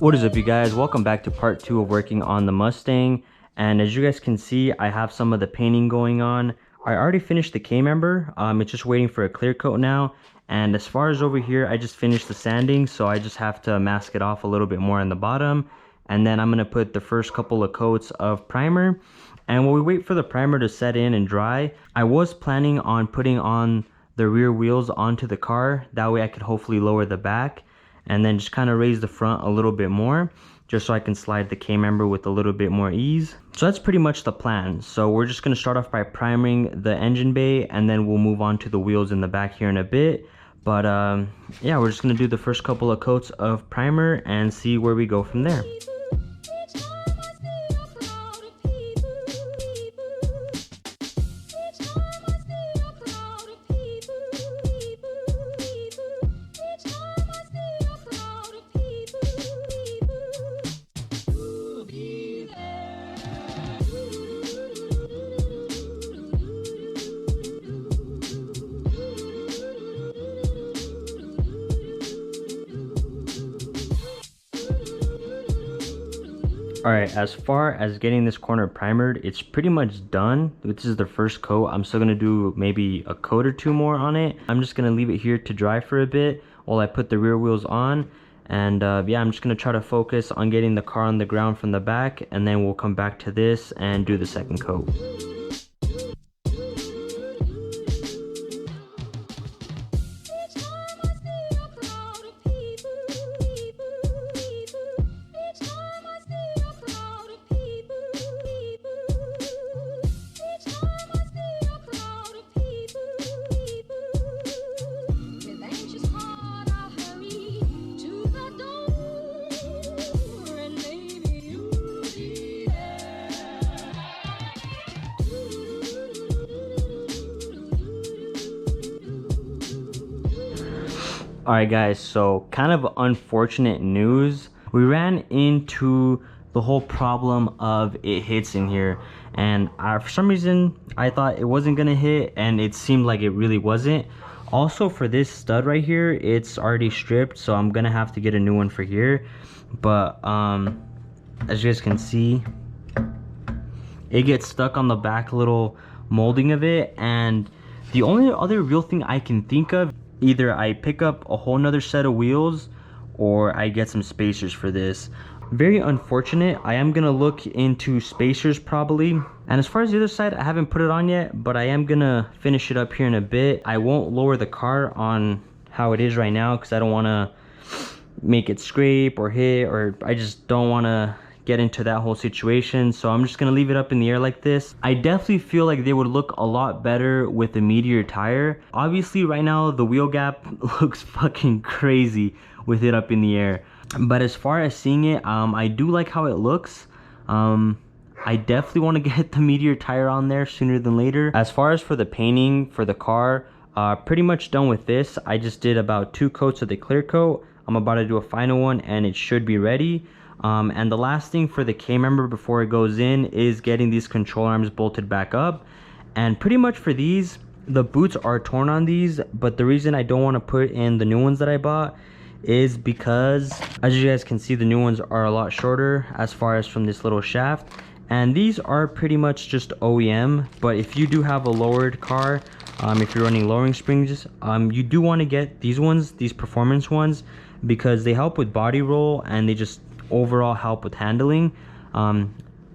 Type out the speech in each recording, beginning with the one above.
What is up, you guys? Welcome back to part 2 of working on the Mustang. And as you guys can see, I have some of the painting going on. I already finished the Kaye member. It's just waiting for a clear coat now. And as far as over here, I just finished the sanding, so I just have to mask it off a little bit more on the bottom. And then I'm going to put the first couple of coats of primer. And while we wait for the primer to set in and dry, I was planning on putting on the rear wheels onto the car. That way I could hopefully lower the back and then just kind of raise the front a little bit more, just so I can slide the Kaye member with a little bit more ease. So that's pretty much the plan. So we're just going to start off by priming the engine bay, and then we'll move on to the wheels in the back here in a bit. But yeah, we're just going to do the first couple of coats of primer and see where we go from there. Alright, as far as getting this corner primered, it's pretty much done. This is the first coat. I'm still going to do maybe a coat or two more on it. I'm just going to leave it here to dry for a bit while I put the rear wheels on. And yeah, I'm just going to try to focus on getting the car on the ground from the back, and then we'll come back to this and do the second coat. Alright guys, so kind of unfortunate news. We ran into the whole problem of it hits in here, and for some reason I thought it wasn't gonna hit, and it seemed like it really wasn't. Also, for this stud right here, it's already stripped, so I'm gonna have to get a new one for here. But as you guys can see, it gets stuck on the back little molding of it, and the only other real thing I can think of, either I pick up a whole nother set of wheels or I get some spacers for this. Very unfortunate. I am gonna look into spacers probably. And as far as the other side, I haven't put it on yet, but I am gonna finish it up here in a bit. I won't lower the car on how it is right now because I don't want to make it scrape or hit, or I just don't want to get into that whole situation. So I'm just gonna leave it up in the air like this. I definitely feel like they would look a lot better with a Meteor tire. Obviously right now the wheel gap looks fucking crazy with it up in the air, but as far as seeing it, I do like how it looks. I definitely want to get the Meteor tire on there sooner than later. As far as for the painting for the car, pretty much done with this. I just did about 2 coats of the clear coat. I'm about to do a final one and it should be ready. And the last thing for the Kaye member before it goes in is getting these control arms bolted back up. And pretty much for these, the boots are torn on these, but the reason I don't want to put in the new ones that I bought is because, as you guys can see, the new ones are a lot shorter as far as from this little shaft, and these are pretty much just OEM. But if you do have a lowered car, if you're running lowering springs, you do want to get these ones, these performance ones, because they help with body roll and they just overall help with handling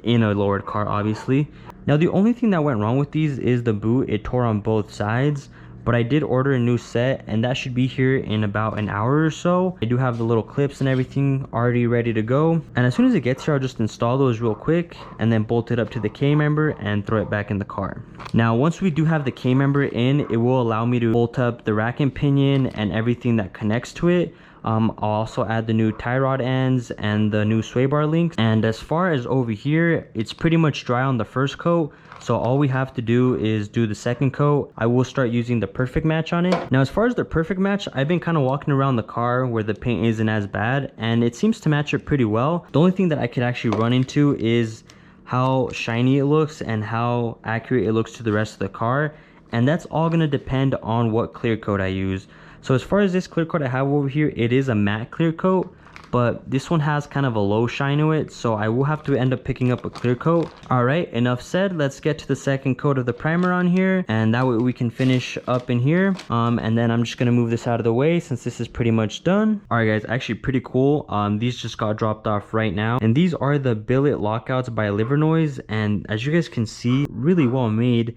in a lowered car, obviously. Now the only thing that went wrong with these is the boot. It tore on both sides, but I did order a new set and that should be here in about an hour or so. I do have the little clips and everything already ready to go, and as soon as it gets here, I'll just install those real quick and then bolt it up to the Kaye member and throw it back in the car. Now once we do have the Kaye member in, it will allow me to bolt up the rack and pinion and everything that connects to it. I'll also add the new tie rod ends and the new sway bar links. And as far as over here, it's pretty much dry on the first coat, so all we have to do is do the second coat. I will start using the Perfect Match on it. Now as far as the Perfect Match, I've been kind of walking around the car where the paint isn't as bad, and it seems to match it pretty well. The only thing that I could actually run into is how shiny it looks and how accurate it looks to the rest of the car, and that's all going to depend on what clear coat I use. So as far as this clear coat I have over here, it is a matte clear coat, but this one has kind of a low shine to it, so I will have to end up picking up a clear coat. All right, enough said. Let's get to the second coat of the primer on here, and that way we can finish up in here. And then I'm just gonna move this out of the way since this is pretty much done. All right guys, actually pretty cool. These just got dropped off right now, and these are the billet lockouts by Livernoise, and as you guys can see, really well made.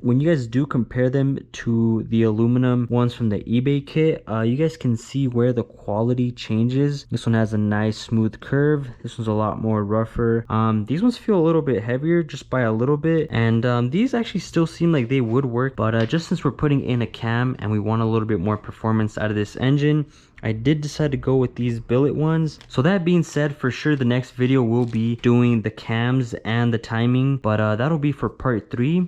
When you guys do compare them to the aluminum ones from the eBay kit, you guys can see where the quality changes. This one has a nice smooth curve. This one's a lot more rougher. These ones feel a little bit heavier just by a little bit, and these actually still seem like they would work, but just since we're putting in a cam and we want a little bit more performance out of this engine, I did decide to go with these billet ones. So that being said, for sure the next video will be doing the cams and the timing, but that'll be for part 3.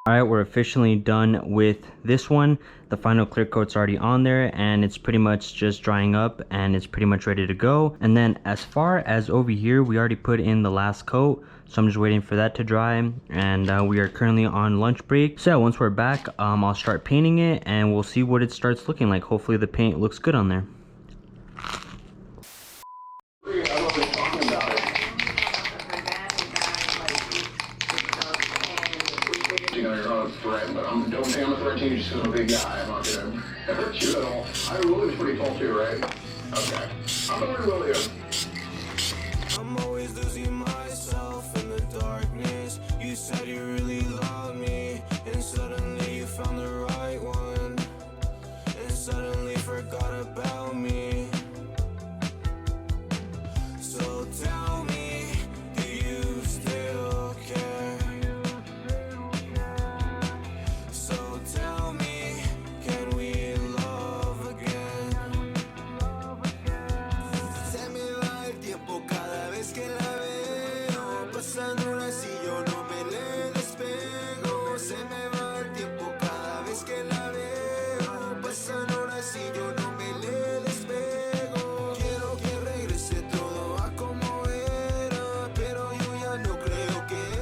All right, we're officially done with this one. The final clear coat's already on there, and it's pretty much just drying up, and it's pretty much ready to go. And then as far as over here, we already put in the last coat, so I'm just waiting for that to dry, and we are currently on lunch break. So yeah, once we're back, I'll start painting it, and we'll see what it starts looking like. Hopefully the paint looks good on there. But don't say I'm a threat to you just because I'm a big guy. I'm not gonna hurt you at all. I really pretty tall too, right? Okay. I'm gonna roll you. I'm always losing myself in the darkness. You said you really loved me, and suddenly you found the right one, and suddenly forgot about me. So tell me, do you still care?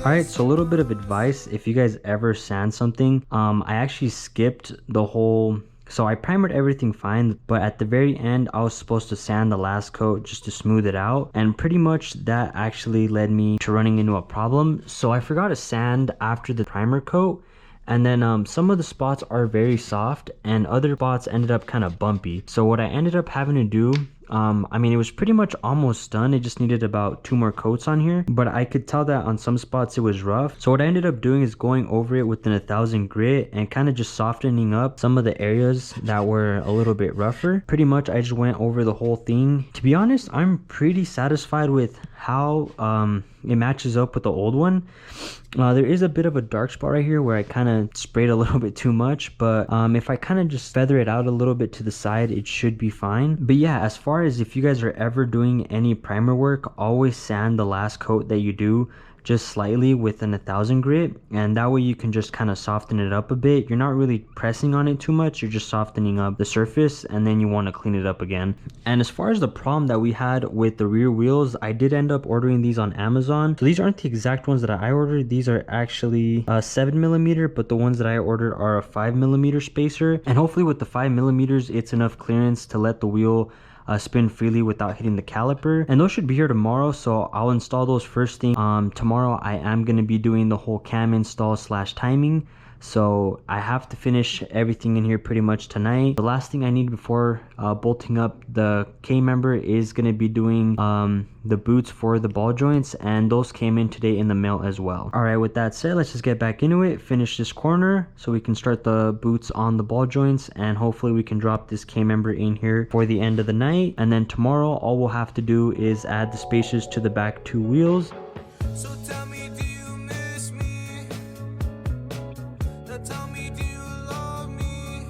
Alright, so a little bit of advice, if you guys ever sand something, I actually skipped the whole, so I primered everything fine, but at the very end I was supposed to sand the last coat just to smooth it out, and pretty much that actually led me to running into a problem. So I forgot to sand after the primer coat, and then some of the spots are very soft and other spots ended up kind of bumpy. So what I ended up having to do, I mean, it was pretty much almost done. It just needed about 2 more coats on here, but I could tell that on some spots it was rough. So what I ended up doing is going over it with an 1000 grit and kind of just softening up some of the areas that were a little bit rougher. Pretty much I just went over the whole thing. To be honest, I'm pretty satisfied with how it matches up with the old one. There is a bit of a dark spot right here where I kind of sprayed a little bit too much, but if I kind of just feather it out a little bit to the side, it should be fine. But yeah, as far as if you guys are ever doing any primer work, always sand the last coat that you do just slightly with an 1000 grit, and that way you can just kind of soften it up a bit. You're not really pressing on it too much, you're just softening up the surface, and then you want to clean it up again. And as far as the problem that we had with the rear wheels, I did end up ordering these on Amazon. So these aren't the exact ones that I ordered. These are actually 7mm, but the ones that I ordered are a 5mm spacer, and hopefully with the 5mm it's enough clearance to let the wheel spin freely without hitting the caliper. And those should be here tomorrow, so I'll install those first thing. Tomorrow I am going to be doing the whole cam install / timing, so I have to finish everything in here pretty much tonight. The last thing I need before bolting up the Kaye member is going to be doing the boots for the ball joints, and those came in today in the mail as well. Alright, with that said, let's just get back into it, finish this corner so we can start the boots on the ball joints, and hopefully we can drop this Kaye member in here for the end of the night. And then tomorrow all we'll have to do is add the spacers to the back 2 wheels. So tell me, do you miss me? Now tell me, do you love me?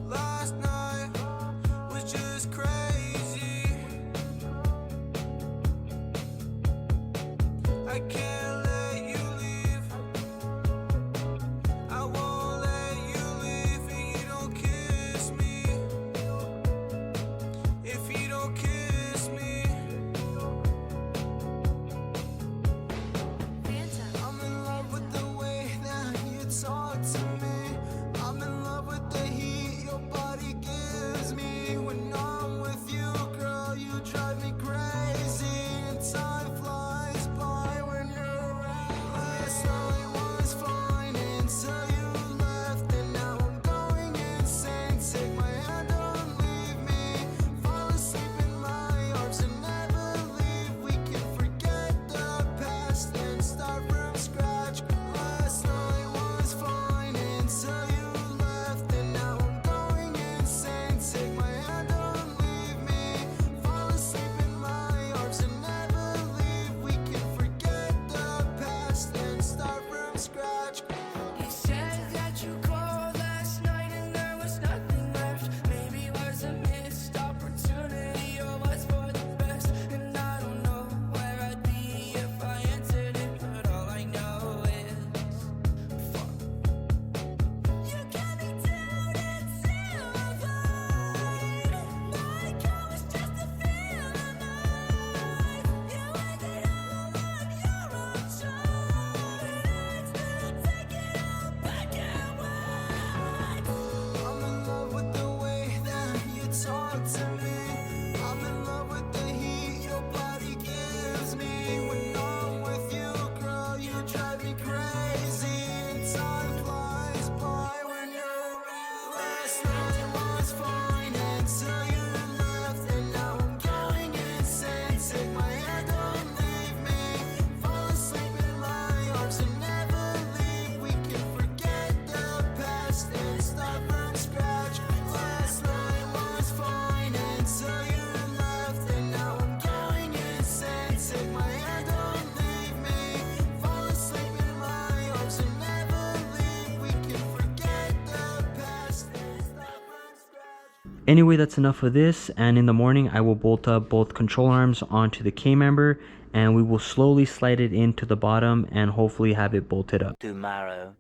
Last night was just crazy. I can't let you leave. I won't let you leave if you don't kiss me. If you don't kiss me. I'm in love with the way that you talk to me. I'm in love with the heat your body gives me when I'm with Anyway, that's enough of this, and in the morning I will bolt up both control arms onto the K member, and we will slowly slide it into the bottom and hopefully have it bolted up. Tomorrow.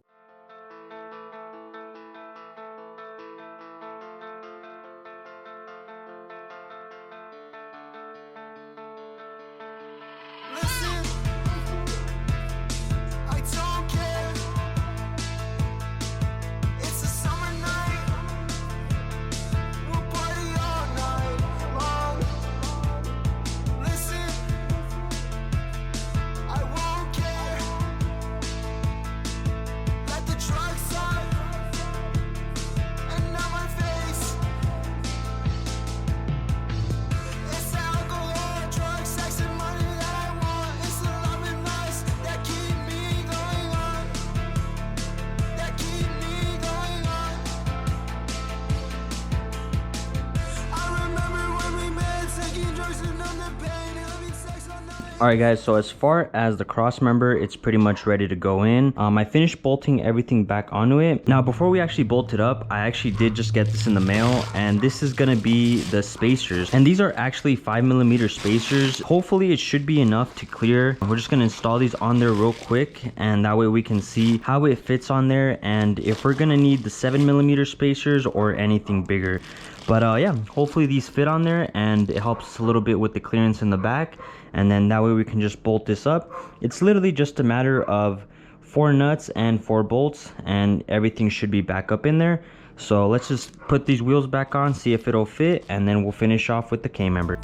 Alright guys, so as far as the cross member, it's pretty much ready to go in. I finished bolting everything back onto it. Now before we actually bolt it up, I actually did just get this in the mail, and this is gonna be the spacers, and these are actually 5mm spacers. Hopefully it should be enough to clear. We're just gonna install these on there real quick, and that way we can see how it fits on there and if we're gonna need the 7mm spacers or anything bigger. But yeah, hopefully these fit on there and it helps a little bit with the clearance in the back, and then that way we can just bolt this up. It's literally just a matter of 4 nuts and 4 bolts and everything should be back up in there. So let's just put these wheels back on, see if it'll fit, and then we'll finish off with the K member.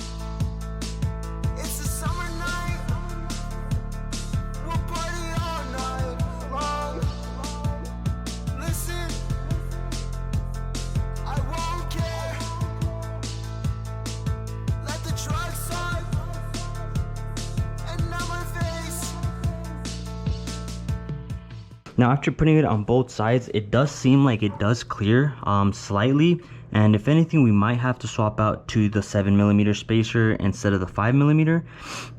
Now after putting it on both sides, it does seem like it does clear slightly, and if anything we might have to swap out to the 7mm spacer instead of the 5mm,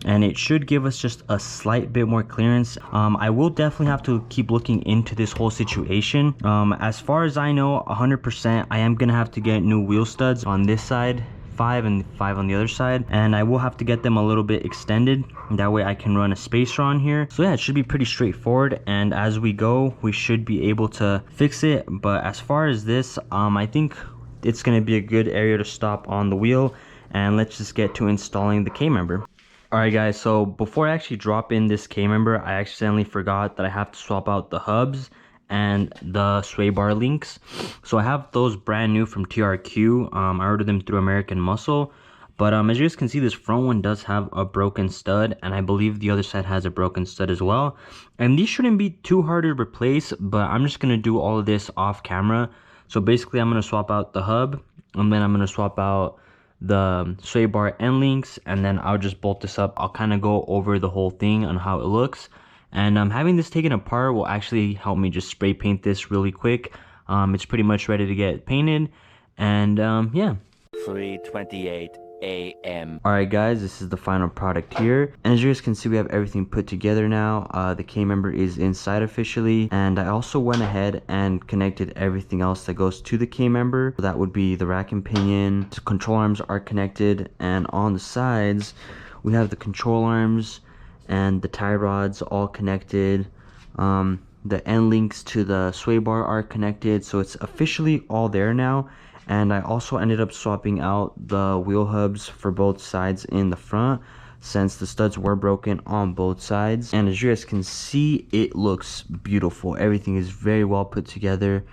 and it should give us just a slight bit more clearance. I will definitely have to keep looking into this whole situation. As far as I know, 100% I am gonna have to get new wheel studs on this side, 5 and 5 on the other side, and I will have to get them a little bit extended, that way I can run a spacer on here. So yeah, it should be pretty straightforward, and as we go we should be able to fix it. But as far as this, I think it's going to be a good area to stop on the wheel, and let's just get to installing the K member. Alright guys, so before I actually drop in this K member, I accidentally forgot that I have to swap out the hubs and the sway bar links. So I have those brand new from TRQ. I ordered them through American Muscle, but as you guys can see, this front one does have a broken stud, and I believe the other side has a broken stud as well. And these shouldn't be too hard to replace, but I'm just gonna do all of this off camera. So basically I'm gonna swap out the hub, and then I'm gonna swap out the sway bar end links, and then I'll just bolt this up. I'll kind of go over the whole thing on how it looks. And having this taken apart will actually help me just spray paint this really quick. It's pretty much ready to get painted, and yeah. 3:28 a.m. Alright guys, this is the final product here, and as you guys can see, we have everything put together now. The K member is inside officially, and I also went ahead and connected everything else that goes to the K member. So that would be the rack and pinion, the control arms are connected, and on the sides we have the control arms and the tie rods all connected. The end links to the sway bar are connected, so it's officially all there now. And I also ended up swapping out the wheel hubs for both sides in the front, since the studs were broken on both sides. And as you guys can see, it looks beautiful. Everything is very well put together.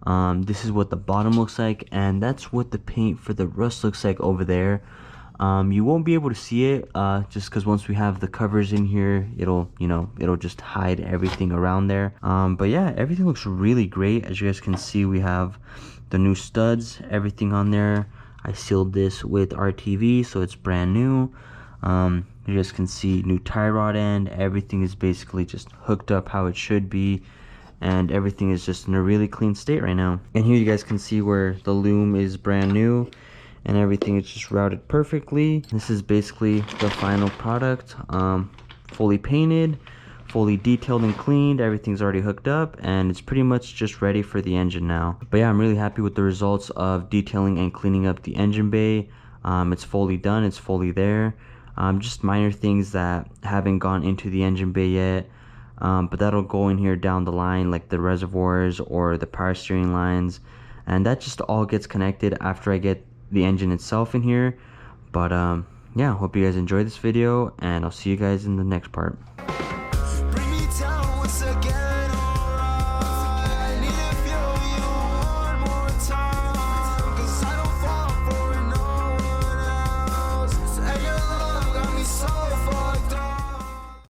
This is what the bottom looks like, and that's what the paint for the rust looks like over there. You won't be able to see it just because once we have the covers in here, it'll just hide everything around there. But yeah, everything looks really great. As you guys can see, we have the new studs, everything on there. I sealed this with RTV, so it's brand new. You guys can see new tie rod end. Everything is basically just hooked up how it should be, and everything is just in a really clean state right now. And here you guys can see where the loom is brand new, and everything is just routed perfectly. This is basically the final product, fully painted, fully detailed and cleaned. Everything's already hooked up, and it's pretty much just ready for the engine now. But yeah, I'm really happy with the results of detailing and cleaning up the engine bay. It's fully done, it's fully there. Just minor things that haven't gone into the engine bay yet, but that'll go in here down the line, like the reservoirs or the power steering lines, and that just all gets connected after I get the engine itself in here. But yeah, hope you guys enjoyed this video, and I'll see you guys in the next part.